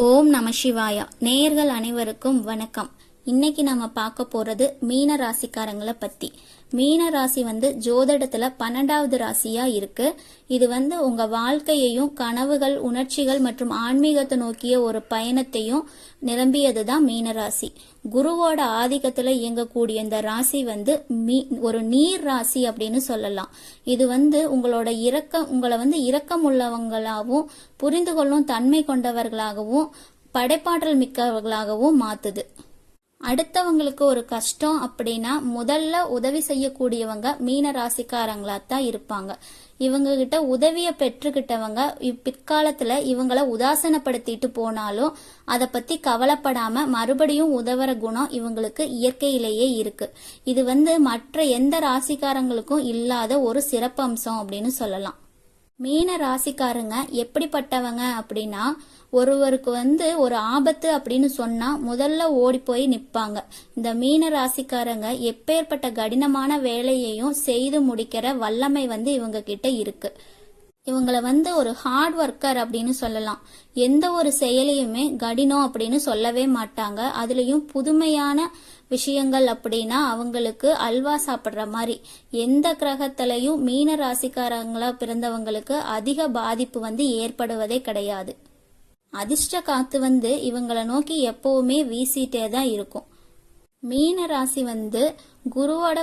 ஓம் நம சிவாயா. நேயர்கள் அனைவருக்கும் வணக்கம். இன்னைக்கு நம்ம பார்க்க போறது மீன ராசிக்காரங்களை பத்தி. மீன ராசி ஜோதிடத்துல 12வது ராசியா இருக்கு. இது உங்க வாழ்க்கையையும் கனவுகள், உணர்ச்சிகள் மற்றும் ஆன்மீகத்தை நோக்கிய ஒரு பயணத்தையும் நிரம்பியதுதான் மீன ராசி. குருவோட ஆதிக்கத்துல இயங்கக்கூடிய இந்த ராசி ஒரு நீர் ராசி அப்படின்னு சொல்லலாம். இது உங்களை இரக்கம் உள்ளவங்களாகவும் புரிந்து கொள்ளும் தன்மை கொண்டவர்களாகவும் படைப்பாற்றல் மிக்கவர்களாகவும் மாத்துது. அடுத்தவங்களுக்கு ஒரு கஷ்டம் அப்படின்னா முதல்ல உதவி செய்யக்கூடியவங்க மீன ராசிக்காரங்களா தான் இருப்பாங்க. இவங்க கிட்ட உதவிய பெற்றுக்கிட்டவங்க பிற்காலத்துல இவங்கள உதாசனப்படுத்திட்டு போனாலும் அதை பத்தி கவலைப்படாம மறுபடியும் உதவுற குணம் இவங்களுக்கு இயற்கையிலேயே இருக்கு. இது மற்ற எந்த ராசிக்காரங்களுக்கும் இல்லாத ஒரு சிறப்பம்சம் அப்படின்னு சொல்லலாம். மீன ராசிக்காரங்க எப்படிப்பட்டவங்க அப்படின்னா, ஒருவருக்கு ஒரு ஆபத்து அப்படின்னு சொன்னா முதல்ல ஓடி போய் நிப்பாங்க. இந்த மீன ராசிக்காரங்க எப்பேற்பட்ட கடினமான வேலையையும் செய்து முடிக்கிற வல்லமை இவங்க கிட்ட இருக்கு. இவங்கள ஒரு ஹார்ட் ஒர்க்கர் அப்படின்னு சொல்லலாம். எந்த ஒரு செயலையுமே கடினம் அப்படின்னு சொல்லவே மாட்டாங்க. அதுலயும் புதுமையான விஷயங்கள் அப்படின்னா அவங்களுக்கு அல்வா சாப்பிடுற மாதிரி. எந்த கிரகத்திலையும் மீன ராசிக்காரங்களா பிறந்தவங்களுக்கு அதிக பாதிப்பு ஏற்படுவதே கிடையாது. அதிர்ஷ்ட காத்து இவங்கள நோக்கி எப்பவுமே வீசிட்டே தான் இருக்கும். மீன ராசி குருவோட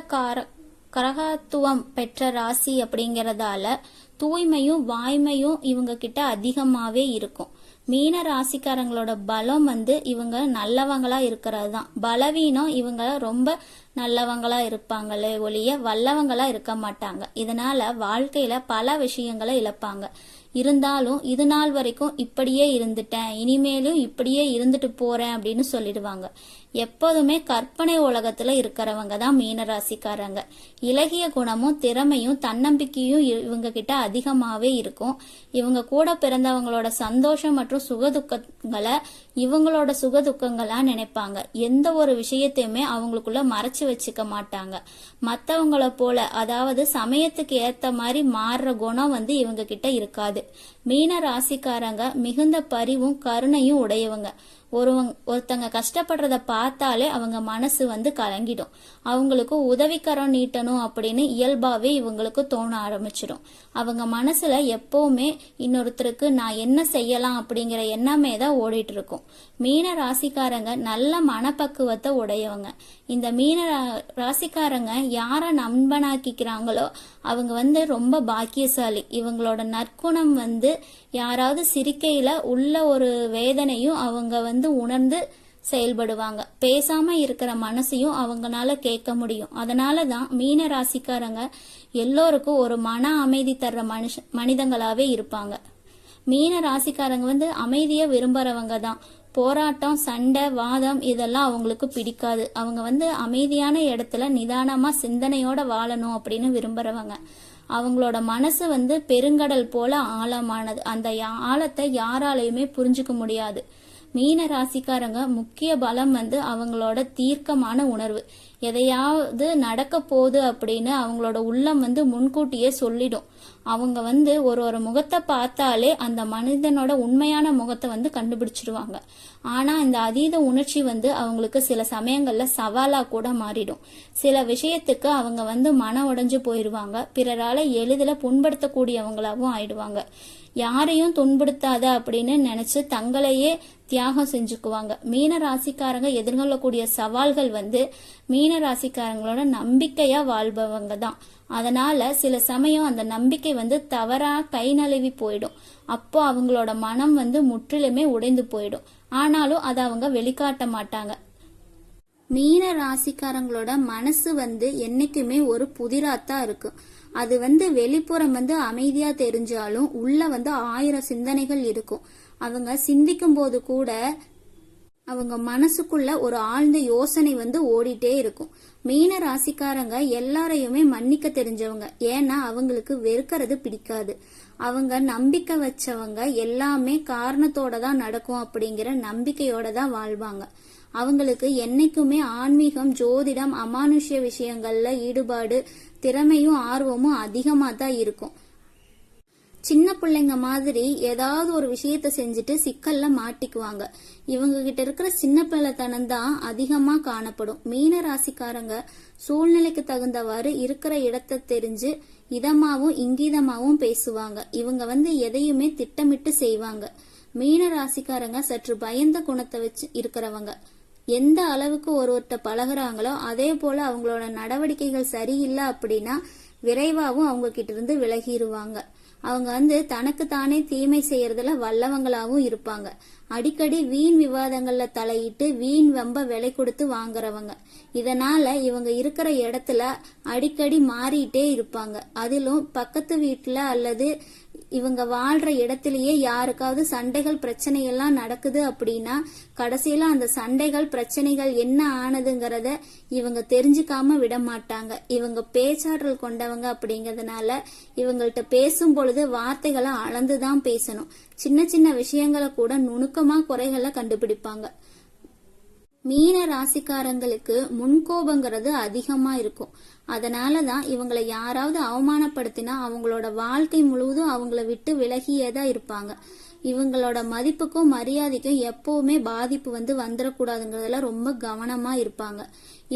கரகத்துவம் பெற்ற ராசி அப்படிங்கறதால தூய்மையும் வாய்மையும் இவங்க கிட்ட அதிகமாவே இருக்கும். மீன ராசிக்காரங்களோட பலம் இவங்க நல்லவங்களா இருக்கிறது தான். பலவீனம் இவங்க ரொம்ப நல்லவங்களா இருப்பாங்களே ஒழிய வல்லவங்களா இருக்க மாட்டாங்க. இதனால வாழ்க்கையில பல விஷயங்களை இழப்பாங்க. இருந்தாலும் இது நாள் வரைக்கும் இப்படியே இருந்துட்டேன், இனிமேலும் இப்படியே இருந்துட்டு போறேன் அப்படின்னு சொல்லிடுவாங்க. எப்போதுமே கற்பனை உலகத்துல இருக்கிறவங்க தான் மீன ராசிக்காரங்க. இலகிய குணமும் திறமையும் தன்னம்பிக்கையும் இவங்க கிட்ட அதிகமாவே இருக்கும். இவங்க கூட பிறந்தவங்களோட சந்தோஷம் மற்றும் சுகதுக்கங்களை இவங்களோட சுகதுக்கங்களா நினைப்பாங்க. எந்த ஒரு விஷயத்தையுமே அவங்களுக்குள்ள மறைச்சு வச்சுக்க மாட்டாங்க. மத்தவங்கள போல, அதாவது சமயத்துக்கு ஏத்த மாதிரி மாறுற குணம் இவங்க கிட்ட இருக்காது. மீன ராசிக்காரங்க மிகுந்த பரிவும் கருணையும் உடையவங்க. ஒருத்தங்க கஷ்டப்படுறத பார்த்தாலே அவங்க மனசு கலங்கிடும். அவங்களுக்கு உதவிக்கரம் நீட்டணும் அப்படின்னு இயல்பாவே இவங்களுக்கு தோண ஆரம்பிச்சிடும். அவங்க மனசுல எப்பவுமே இன்னொருத்தருக்கு நான் என்ன செய்யலாம் அப்படிங்கிற எண்ணமே தான் ஓடிட்டு இருக்கும். மீன ராசிக்காரங்க நல்ல மனப்பக்குவத்தை உடையவங்க. இந்த மீன ராசிக்காரங்க யார நண்பனாக்கிக்கிறாங்களோ அவங்க ரொம்ப பாக்கியசாலி. இவங்களோட நற்குணம் யாராவது சிரிக்கையில உள்ள ஒரு வேதனையும் அவங்க உணர்ந்து செயல்படுவாங்க. பேசாம இருக்கிற மனசையும் அவங்கனால கேட்க முடியும். அதனாலதான் மீன ராசிக்காரங்க எல்லோருக்கும் ஒரு மன அமைதி தர்ற மனிதங்களாவே இருப்பாங்க. மீன ராசிக்காரங்க அமைதியை விரும்புறவங்க தான். போராட்டம், சண்டை, வாதம் இதெல்லாம் அவங்களுக்கு பிடிக்காது. அவங்க அமைதியான இடத்துல நிதானமா சிந்தனையோட வாழணும் அப்படின்னு விரும்புறவங்க. அவங்களோட மனசு பெருங்கடல் போல ஆழமானது. அந்த ஆழத்தை யாராலையுமே புரிஞ்சுக்க முடியாது. மீன ராசிக்காரங்க முக்கிய பலம் அவங்களோட தீர்க்கமான உணர்வு. எதையாவது நடக்க போகுது அப்படின்னு அவங்களோட உள்ளம் முன்கூட்டியே சொல்லிடும். அவங்க ஒரு முகத்தை பார்த்தாலே அந்த மனிதனோட உண்மையான முகத்தை கண்டுபிடிச்சிடுவாங்க. ஆனா இந்த அதீத உணர்ச்சி அவங்களுக்கு சில சமயங்கள்ல சவாலா கூட மாறிடும். சில விஷயத்துக்கு அவங்க மன உடைஞ்சு போயிடுவாங்க. பிறரால எளிதில் புண்படுத்தக்கூடியவங்களாவும் ஆயிடுவாங்க. யாரையும் துன்புறுத்தாத அப்படின்னு நினைச்சு தங்களையே தியாகம் செஞ்சுக்குவாங்க. மீன ராசிக்காரங்க எதிர்கொள்ளக்கூடிய சவால்கள் மீன ராசிக்காரங்களோட நம்பிக்கையா வாழ்பவங்க தான். அதனால சில சமயம் அந்த நம்பிக்கை தவறா கை நழுவி போயிடும். அப்போ அவங்களோட மனம் முற்றிலுமே உடைந்து போயிடும். ஆனாலும் அதை அவங்க வெளிக்காட்ட மாட்டாங்க. மீன ராசிக்காரங்களோட மனசு என்னைக்குமே ஒரு புதிராத்தான் இருக்கு. அது வெளிப்புறம் அமைதியா தெரிஞ்சாலும் உள்ள 1000 சிந்தனைகள் இருக்கும். அவங்க சிந்திக்கும் போது கூட அவங்க மனசுக்குள்ள ஒரு ஆழ்ந்த யோசனை ஓடிட்டே இருக்கும். மீன ராசிக்காரங்க எல்லாரையுமே மன்னிக்க தெரிஞ்சவங்க. ஏன்னா அவங்களுக்கு வெறுக்கிறது பிடிக்காது. அவங்க நம்பிக்கை வச்சவங்க எல்லாமே காரணத்தோட தான் நடக்கும் அப்படிங்கிற நம்பிக்கையோட தான் வாழ்வாங்க. அவங்களுக்கு என்னைக்குமே ஆன்மீகம், ஜோதிடம், அமானுஷ்ய விஷயங்கள்ல ஈடுபாடு, திறமையும் ஆர்வமும் அதிகமா தான் இருக்கும். சின்ன பிள்ளைங்க மாதிரி ஏதாவது ஒரு விஷயத்த செஞ்சுட்டு சிக்கல்ல மாட்டிக்குவாங்க. இவங்க கிட்ட இருக்கிற சின்ன பிள்ளைத்தனம் தான் அதிகமா காணப்படும். மீன ராசிக்காரங்க சூழ்நிலைக்கு தகுந்தவாறு இருக்கிற இடத்தை தெரிஞ்சு இதமாவும் இங்கீதமாவும் பேசுவாங்க. இவங்க எதையுமே திட்டமிட்டு செய்வாங்க. மீன ராசிக்காரங்க சற்று பயந்த குணத்தை வச்சு இருக்கிறவங்க. எந்த அளவுக்கு ஒருவர்கிட்ட பழகுறாங்களோ அதே போல அவங்களோட நடவடிக்கைகள் சரியில்லை அப்படின்னா விரைவாகவும் அவங்க கிட்ட இருந்து விலகிடுவாங்க. அவங்க தனக்கு தானே தீமை செய்யறதுல வல்லவங்களாவும் இருப்பாங்க. அடிக்கடி வீண் விவாதங்கள்ல தலையிட்டு வீண் வம்ப விலை கொடுத்து வாங்குறவங்க. இதனால இவங்க இருக்கிற இடத்துல அடிக்கடி மாறிட்டே இருப்பாங்க. அதிலும் பக்கத்து வீட்டுல அல்லது இவங்க வாழ்ற இடத்திலேயே யாருக்காவது சண்டைகள் பிரச்சனை எல்லாம் நடக்குது அப்படின்னா கடைசியில அந்த சண்டைகள் பிரச்சனைகள் என்ன ஆனதுங்கிறத இவங்க தெரிஞ்சுக்காம விட மாட்டாங்க. இவங்க பேச்சாற்றல் கொண்டவங்க அப்படிங்கறதுனால இவங்கள்ட்ட பேசும் பொழுது வார்த்தைகளை அளந்துதான் பேசணும். சின்ன சின்ன விஷயங்களை கூட நுணுக்கமா குறைகளை கண்டுபிடிப்பாங்க. மீன ராசிக்காரங்களுக்கு முன்கோபங்கிறது அதிகமா இருக்கும். அதனாலதான் இவங்களை யாராவது அவமானப்படுத்தினா அவங்களோட வாழ்க்கை முழுவதும் அவங்கள விட்டு விலகியேதான் இருப்பாங்க. இவங்களோட மதிப்புக்கும் மரியாதைக்கும் எப்பவுமே பாதிப்பு வந்துடக்கூடாதுங்கிறதுல ரொம்ப கவனமா இருப்பாங்க.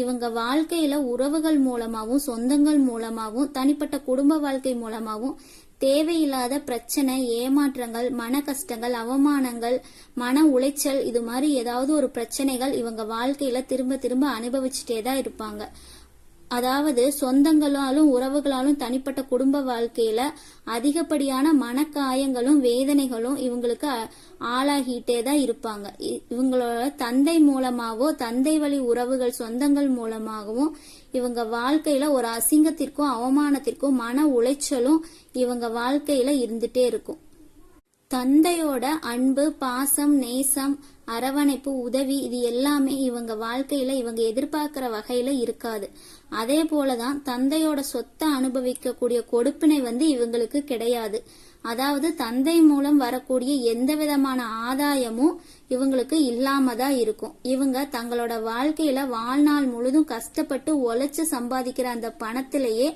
இவங்க வாழ்க்கையில உறவுகள் மூலமாவும் சொந்தங்கள் மூலமாவும் தனிப்பட்ட குடும்ப வாழ்க்கை மூலமாவும் தேவையில்லாத பிரச்சனை, ஏமாற்றங்கள், மன கஷ்டங்கள், அவமானங்கள், மன உளைச்சல், இது மாதிரி ஏதாவது ஒரு பிரச்சனைகள் இவங்க வாழ்க்கையில திரும்ப திரும்ப அனுபவிச்சுட்டே தான் இருப்பாங்க. அதாவது சொந்தங்களாலும் உறவுகளாலும் தனிப்பட்ட குடும்ப வாழ்க்கையில அதிகப்படியான மனக்காயங்களும் வேதனைகளும் இவங்களுக்கு ஆளாகிட்டே தான் இருப்பாங்க. இவங்களோட தந்தை மூலமாவோ தந்தை வழி உறவுகள் சொந்தங்கள் மூலமாகவும் இவங்க வாழ்க்கையில ஒரு அசிங்கத்திற்கும் அவமானத்திற்கும் மன உளைச்சலும் இவங்க வாழ்க்கையில இருந்துட்டே இருக்கும். தந்தையோட அன்பு, பாசம், நேசம், அரவணைப்பு, உதவி இது எல்லாமே இவங்க வாழ்க்கையில இவங்க எதிர்பார்க்கிற வகையில இருக்காது. அதே போலதான் தந்தையோட சொத்தை அனுபவிக்கக்கூடிய கொடுப்பினை இவங்களுக்கு கிடையாது. அதாவது தந்தை மூலம் வரக்கூடிய எந்த விதமான ஆதாயமும் இவங்களுக்கு இல்லாம தான் இருக்கும். இவங்க தங்களோட வாழ்க்கையில வாழ்நாள் முழுதும் கஷ்டப்பட்டு உழைச்சு சம்பாதிக்கிற அந்த பணத்திலேயே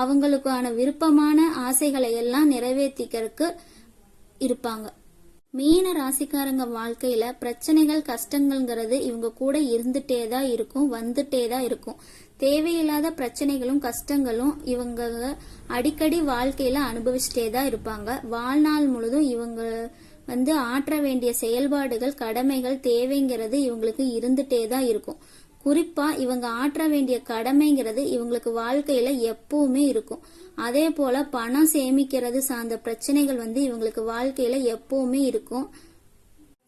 அவங்களுக்கான விருப்பமான ஆசைகளை எல்லாம் நிறைவேற்றிக்கிறதுக்கு இருப்பாங்க. மீன ராசிக்காரங்க வாழ்க்கையில பிரச்சனைகள் கஷ்டங்கள்ங்கிறது இவங்க கூட இருந்துட்டே தான் இருக்கும், வந்துட்டே தான் இருக்கும். தேவையில்லாத பிரச்சனைகளும் கஷ்டங்களும் இவங்க அடிக்கடி வாழ்க்கையில அனுபவிச்சுட்டே தான் இருப்பாங்க. வாழ்நாள் முழுதும் இவங்க ஆற்ற வேண்டிய செயல்பாடுகள், கடமைகள், தேவைங்கிறது இவங்களுக்கு இருந்துட்டே தான் இருக்கும். குறிப்பா இவங்க ஆற்ற வேண்டிய கடமைங்கிறது இவங்களுக்கு வாழ்க்கையில எப்பவுமே இருக்கும். அதே போல பணம் சேமிக்கிறது சார்ந்த பிரச்சனைகள் இவங்களுக்கு வாழ்க்கையில எப்பவுமே இருக்கும்.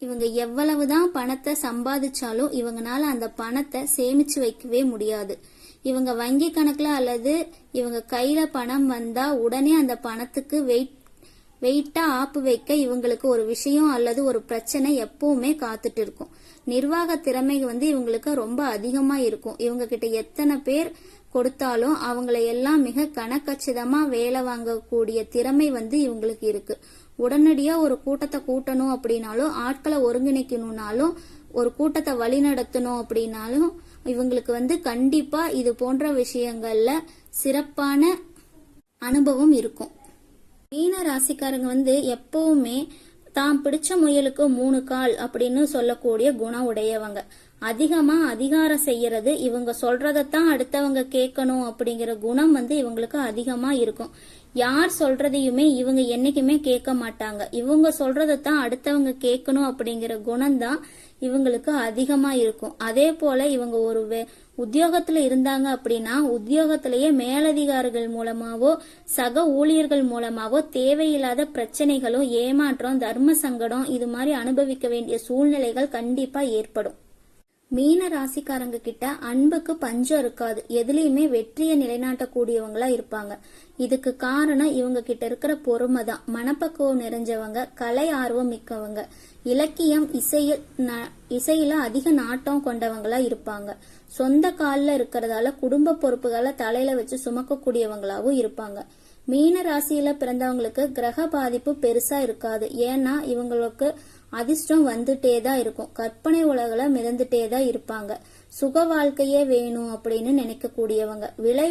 இவங்க எவ்வளவுதான் பணத்தை சம்பாதிச்சாலும் இவங்கனால அந்த பணத்தை சேமிச்சு வைக்கவே முடியாது. இவங்க வங்கி கணக்குல அல்லது இவங்க கையில பணம் வந்தா உடனே அந்த பணத்துக்கு வெயிட்டா ஆப்பு வைக்க இவங்களுக்கு ஒரு விஷயம் அல்லது ஒரு பிரச்சனை எப்பவுமே காத்துட்டு இருக்கும். நிர்வாக திறமை இவங்களுக்கு ரொம்ப அதிகமா இருக்கும். இவங்க கிட்ட எத்தனை பேர் கொடுத்தாலும் அவங்களை எல்லாம் மிக கணக்கச்சிதமா வேலை வாங்கக்கூடிய திறமை இவங்களுக்கு இருக்கு. உடனடியா ஒரு கூட்டத்தை கூட்டணும் அப்படின்னாலும், ஆட்களை ஒருங்கிணைக்கணும்னாலும், ஒரு கூட்டத்தை வழி நடத்தணும் அப்படின்னாலும் இவங்களுக்கு கண்டிப்பா இது போன்ற விஷயங்கள்ல சிறப்பான அனுபவம் இருக்கும். மீன ராசிக்காரங்க எப்பவுமே தான் பிடிச்ச முயலுக்கு 3 கால் அப்படின்னு சொல்லக்கூடிய குணம் உடையவங்க. அதிகமா அதிகாரம் செய்யறது, இவங்க சொல்றதைத்தான் அடுத்தவங்க கேட்கணும் அப்படிங்கிற குணம் இவங்களுக்கு அதிகமா இருக்கும். யார் சொல்றதையுமே இவங்க என்னைக்குமே கேட்க மாட்டாங்க. இவங்க சொல்றதைத்தான் அடுத்தவங்க கேட்கணும் அப்படிங்கிற குணம் தான் இவங்களுக்கு அதிகமா இருக்கும். அதே போல இவங்க ஒரு உத்தியோகத்துல இருந்தாங்க அப்படின்னா உத்தியோகத்திலேயே மேலதிகாரிகள் மூலமாவோ சக ஊழியர்கள் மூலமாவோ தேவையில்லாத பிரச்சனைகளும், ஏமாற்றம், தர்ம சங்கடம் இது மாதிரி அனுபவிக்க வேண்டிய சூழ்நிலைகள் கண்டிப்பா ஏற்படும். மீன ராசிக்காரங்க கிட்ட அன்புக்கு பஞ்சம் இருக்காது. எதுலயுமே வெற்றியை நிலைநாட்டக்கூடியவங்களா இருப்பாங்க. இதுக்கு காரணம் இவங்க கிட்ட இருக்கிற பொறுமை தான். மனப்பக்குவம் நிறைஞ்சவங்க, கலை ஆர்வம் மிக்கவங்க, இலக்கியம், இசையில அதிக நாட்டம் கொண்டவங்களா இருப்பாங்க. சொந்த காலில் இருக்கிறதால குடும்ப பொறுப்புகளை தலையில வச்சு சுமக்கக்கூடியவங்களாவும் இருப்பாங்க. மீன ராசியில பிறந்தவங்களுக்கு கிரக பாதிப்பு பெருசா இருக்காது. ஏன்னா இவங்களுக்கு அதிர்ஷ்டம் வந்துட்டே தான் இருக்கும். கற்பனை உலகில மிதந்துட்டே தான் இருப்பாங்க. சுக வாழ்க்கையே வேணும் அப்படின்னு நினைக்க கூடியவங்க. விலை